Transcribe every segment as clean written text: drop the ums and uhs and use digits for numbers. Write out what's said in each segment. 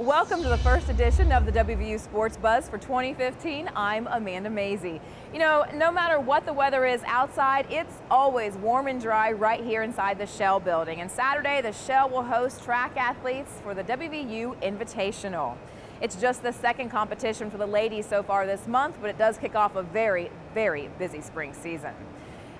Welcome to the first edition of the WVU Sports Buzz for 2015. I'm Amanda Mazey. You know, no matter what the weather is outside, it's always warm and dry right here inside the Shell building. And Saturday, the Shell will host track athletes for the WVU Invitational. It's just the second competition for the ladies so far this month, but it does kick off a very, very busy spring season.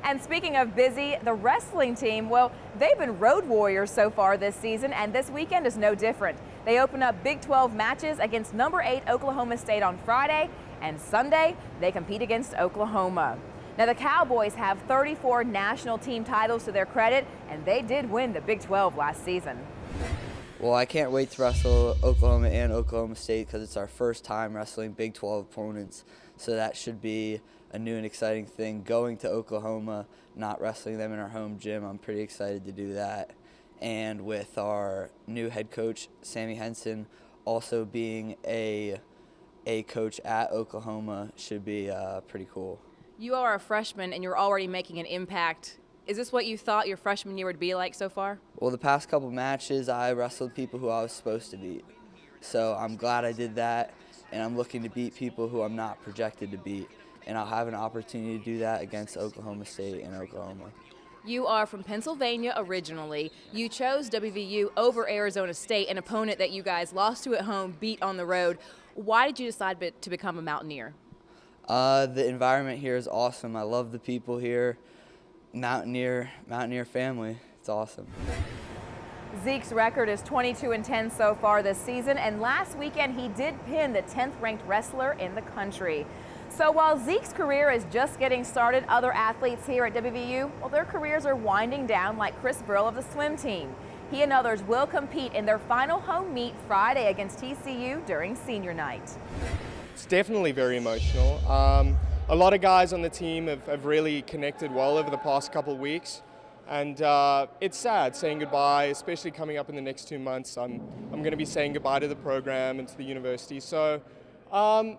And speaking of busy, the wrestling team, well, they've been road warriors so far this season, and this weekend is no different. They open up Big 12 matches against number 8 Oklahoma State on Friday, and Sunday they compete against Oklahoma. Now the Cowboys have 34 national team titles to their credit, and they did win the Big 12 last season. Well, I can't wait to wrestle Oklahoma and Oklahoma State because it's our first time wrestling Big 12 opponents, so that should be a new and exciting thing. Going to Oklahoma, not wrestling them in our home gym, I'm pretty excited to do that. And with our new head coach, Sammy Henson, also being a coach at Oklahoma should be pretty cool. You are a freshman and you're already making an impact. Is this what you thought your freshman year would be like so far? Well, the past couple matches, I wrestled people who I was supposed to beat. So I'm glad I did that, and I'm looking to beat people who I'm not projected to beat. And I'll have an opportunity to do that against Oklahoma State and Oklahoma. You are from Pennsylvania originally. You chose WVU over Arizona State, an opponent that you guys lost to at home, beat on the road. Why did you decide to become a Mountaineer? The environment here is awesome. I love the people here. Mountaineer family. It's awesome. Zeke's record is 22-10 so far this season, and last weekend he did pin the 10th ranked wrestler in the country. So while Zeke's career is just getting started, other athletes here at WVU, well, their careers are winding down, like Chris Brill of the swim team. He and others will compete in their final home meet Friday against TCU during senior night. It's definitely very emotional. A lot of guys on the team have really connected well over the past couple of weeks. And it's sad saying goodbye, especially coming up in the next 2 months. I'm going to be saying goodbye to the program and to the university. So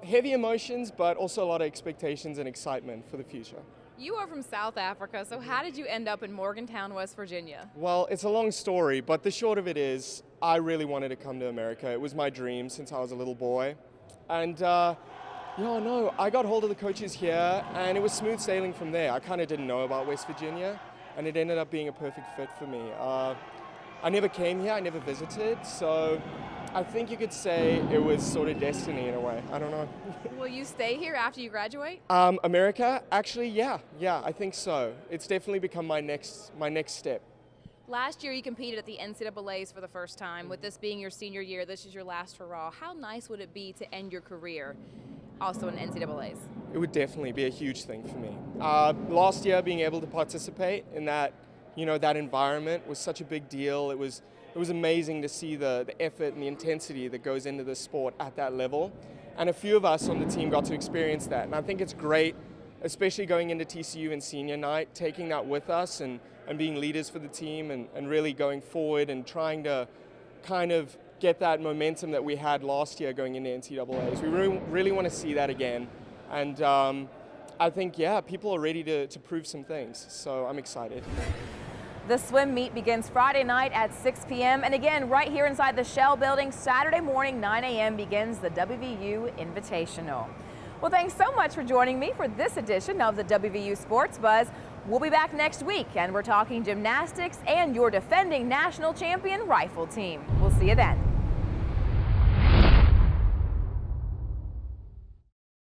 heavy emotions, but also a lot of expectations and excitement for the future. You are from South Africa, so how did you end up in Morgantown, West Virginia? Well, it's a long story, but the short of it is I really wanted to come to America. It was my dream since I was a little boy. And I got hold of the coaches here, and it was smooth sailing from there. I kind of didn't know about West Virginia, and it ended up being a perfect fit for me. I never came here, I never visited, so I think you could say it was sort of destiny in a way. I don't know. Will you stay here after you graduate? America, actually, yeah, I think so. It's definitely become my next step. Last year you competed at the NCAAs for the first time. With this being your senior year, this is your last hurrah. How nice would it be to end your career also in NCAAs? It would definitely be a huge thing for me. Last year, being able to participate in that, that environment was such a big deal. It was amazing to see the effort and the intensity that goes into the sport at that level. And a few of us on the team got to experience that. And I think it's great, especially going into TCU and senior night, taking that with us and being leaders for the team and really going forward and trying to kind of get that momentum that we had last year going into NCAAs. We really want to see that again. And I think, people are ready to prove some things. So I'm excited. The swim meet begins Friday night at 6 p.m. And again, right here inside the Shell building, Saturday morning, 9 a.m. begins the WVU Invitational. Well, thanks so much for joining me for this edition of the WVU Sports Buzz. We'll be back next week, and we're talking gymnastics and your defending national champion rifle team. We'll see you then.